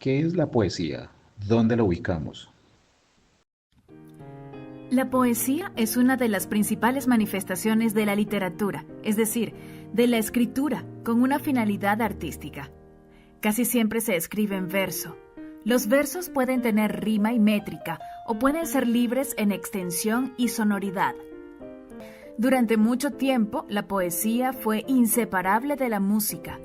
¿Qué es la poesía? ¿Dónde la ubicamos? La poesía es una de las principales manifestaciones de la literatura, es decir, de la escritura con una finalidad artística. Casi siempre se escribe en verso. Los versos pueden tener rima y métrica o pueden ser libres en extensión y sonoridad. Durante mucho tiempo, la poesía fue inseparable de la música.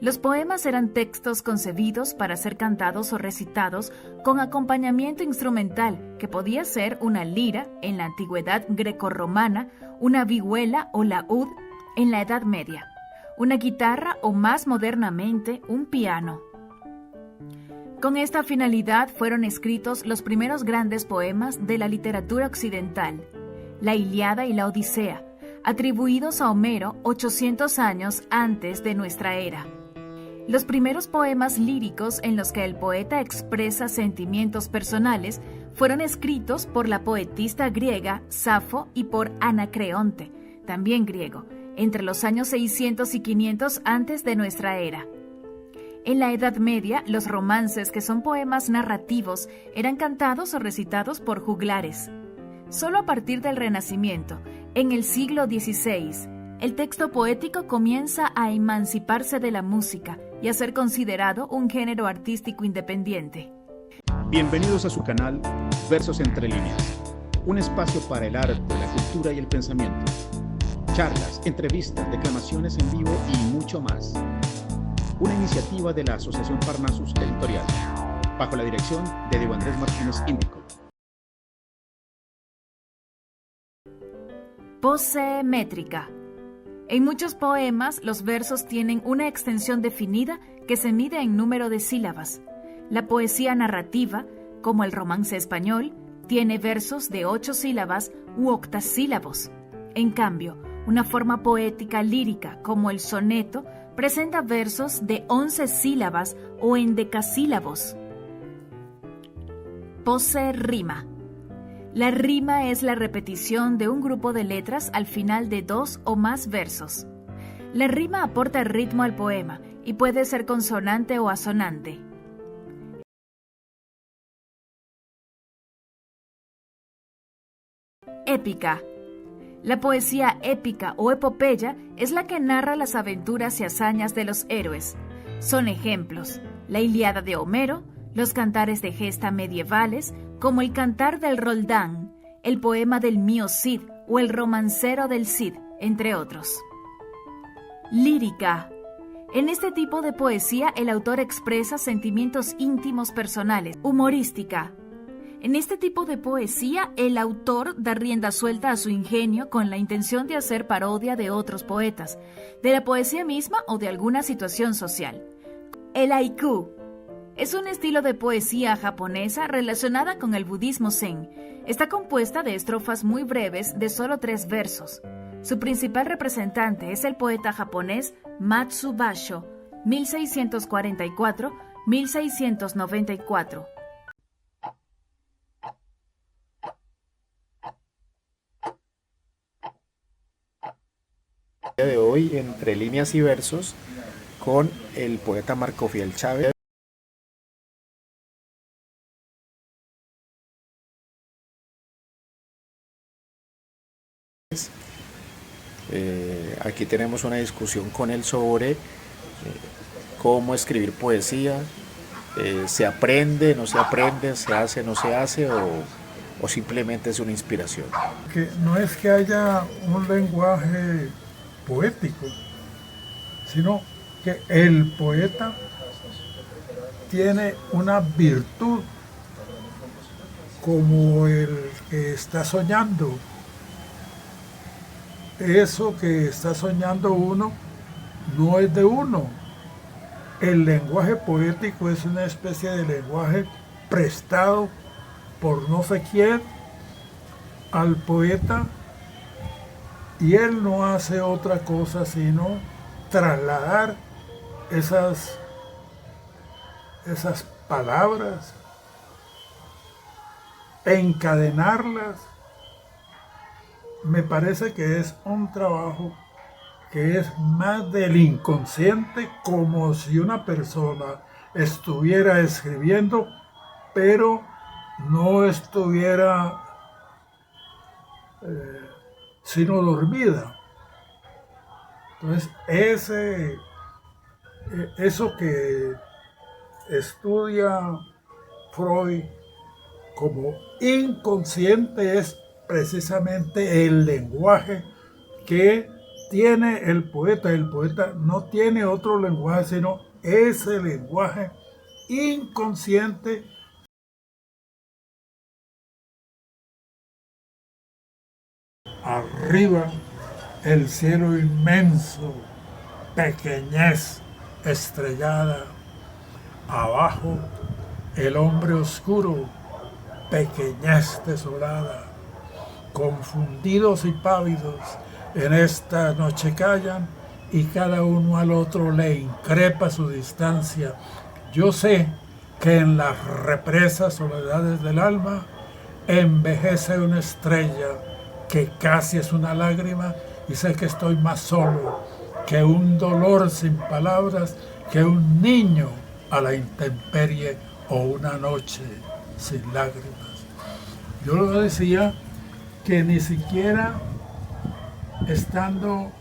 Los poemas eran textos concebidos para ser cantados o recitados con acompañamiento instrumental, que podía ser una lira en la antigüedad grecorromana, una vihuela o laúd en la Edad Media, una guitarra o más modernamente un piano. Con esta finalidad fueron escritos los primeros grandes poemas de la literatura occidental, la Ilíada y la Odisea, atribuidos a Homero 800 años antes de nuestra era. Los primeros poemas líricos en los que el poeta expresa sentimientos personales fueron escritos por la poetista griega Safo y por Anacreonte, también griego, entre los años 600 y 500 antes de nuestra era. En la Edad Media, los romances, que son poemas narrativos, eran cantados o recitados por juglares. Solo a partir del Renacimiento, en el siglo XVI, el texto poético comienza a emanciparse de la música y a ser considerado un género artístico independiente. Bienvenidos a su canal Versos entre líneas, un espacio para el arte, la cultura y el pensamiento. Charlas, entrevistas, declamaciones en vivo y mucho más. Una iniciativa de la Asociación Parnassus Editorial, bajo la dirección de Diego Andrés Martínez Índico. Pose métrica. En muchos poemas, los versos tienen una extensión definida que se mide en número de sílabas. La poesía narrativa, como el romance español, tiene versos de 8 sílabas u octasílabos. En cambio, una forma poética lírica, como el soneto, presenta versos de 11 sílabas o endecasílabos. Pose rima. La rima es la repetición de un grupo de letras al final de 2 o más versos. La rima aporta ritmo al poema y puede ser consonante o asonante. Épica. La poesía épica o epopeya es la que narra las aventuras y hazañas de los héroes. Son ejemplos: la Ilíada de Homero, los cantares de gesta medievales, como el Cantar del Roldán, el poema del Mío Cid o el Romancero del Cid, entre otros. Lírica. En este tipo de poesía el autor expresa sentimientos íntimos personales. Humorística. En este tipo de poesía el autor da rienda suelta a su ingenio con la intención de hacer parodia de otros poetas, de la poesía misma o de alguna situación social. El haiku. Es un estilo de poesía japonesa relacionada con el budismo zen. Está compuesta de estrofas muy breves de solo 3 versos. Su principal representante es el poeta japonés Matsu Basho, 1644-1694. De hoy, entre líneas y versos, con el poeta Marco Fiel Chávez. Aquí tenemos una discusión con él sobre cómo escribir poesía. ¿Se aprende, no se aprende, se hace, no se hace, o simplemente es una inspiración? Que no es que haya un lenguaje poético, sino que el poeta tiene una virtud como el que está soñando. Eso que está soñando uno no es de uno. El lenguaje poético es una especie de lenguaje prestado por no sé quién al poeta, y él no hace otra cosa sino trasladar esas palabras, encadenarlas. Me parece que es un trabajo que es más del inconsciente, como si una persona estuviera escribiendo, pero no estuviera sino dormida. Entonces, eso que estudia Freud como inconsciente es precisamente el lenguaje que tiene el poeta. El poeta no tiene otro lenguaje sino ese lenguaje inconsciente. Arriba el cielo inmenso, pequeñez estrellada. Abajo el hombre oscuro, pequeñez desolada. Confundidos y pálidos en esta noche callan y cada uno al otro le increpa su distancia. Yo sé que en las represas soledades del alma envejece una estrella que casi es una lágrima, y sé que estoy más solo que un dolor sin palabras, que un niño a la intemperie o una noche sin lágrimas. Yo lo decía que ni siquiera estando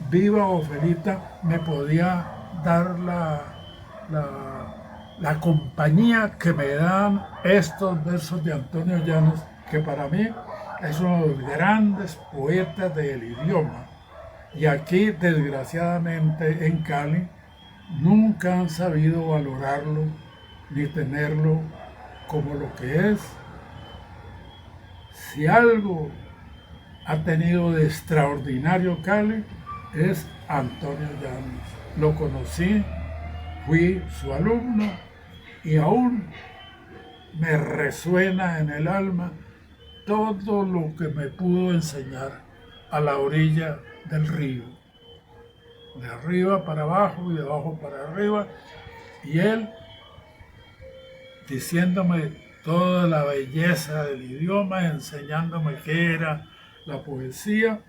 viva o felita me podía dar la compañía que me dan estos versos de Antonio Llanos, que para mí es uno de los grandes poetas del idioma. Y aquí, desgraciadamente, en Cali, nunca han sabido valorarlo ni tenerlo como lo que es. Si algo ha tenido de extraordinario Cali, es Antonio Llanos. Lo conocí, fui su alumno y aún me resuena en el alma todo lo que me pudo enseñar a la orilla del río, de arriba para abajo y de abajo para arriba, y él diciéndome toda la belleza del idioma, enseñándome qué era la poesía.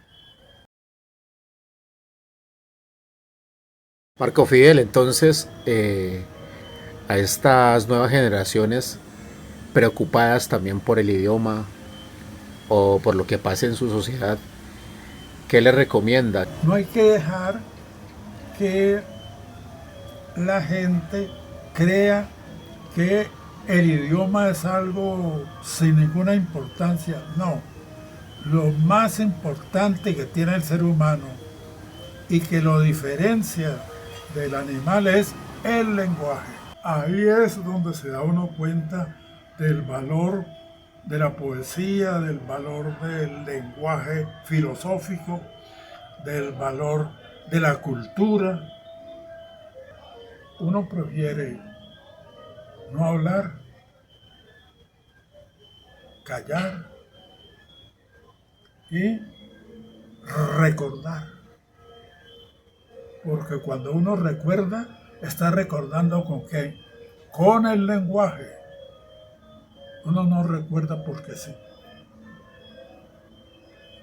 Marco Fidel, entonces, a estas nuevas generaciones preocupadas también por el idioma o por lo que pasa en su sociedad, ¿qué le recomienda? No hay que dejar que la gente crea que el idioma es algo sin ninguna importancia. No, lo más importante que tiene el ser humano y que lo diferencia del animal es el lenguaje. Ahí es donde se da uno cuenta del valor de la poesía, del valor del lenguaje filosófico, del valor de la cultura. Uno prefiere no hablar, callar y recordar. Porque cuando uno recuerda, está recordando con qué, con el lenguaje. Uno no recuerda porque sí.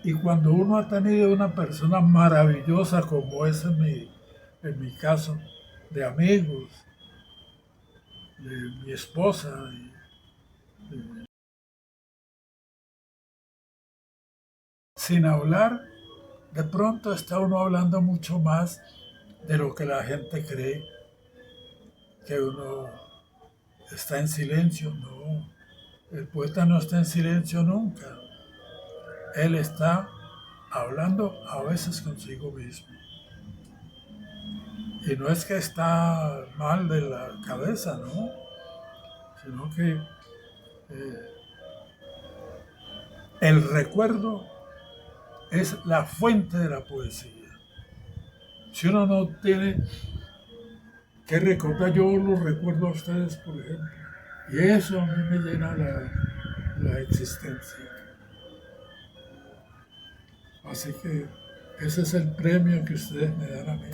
Y cuando uno ha tenido una persona maravillosa como es en mi caso, de amigos, de mi esposa, sin hablar, de pronto está uno hablando mucho más de lo que la gente cree, que uno está en silencio. No, el poeta no está en silencio nunca. Él está hablando a veces consigo mismo. Y no es que está mal de la cabeza, ¿no? Sino que el recuerdo es la fuente de la poesía. Si uno no tiene que recordar, yo los recuerdo a ustedes, por ejemplo, y eso a mí me llena la existencia. Así que ese es el premio que ustedes me dan a mí.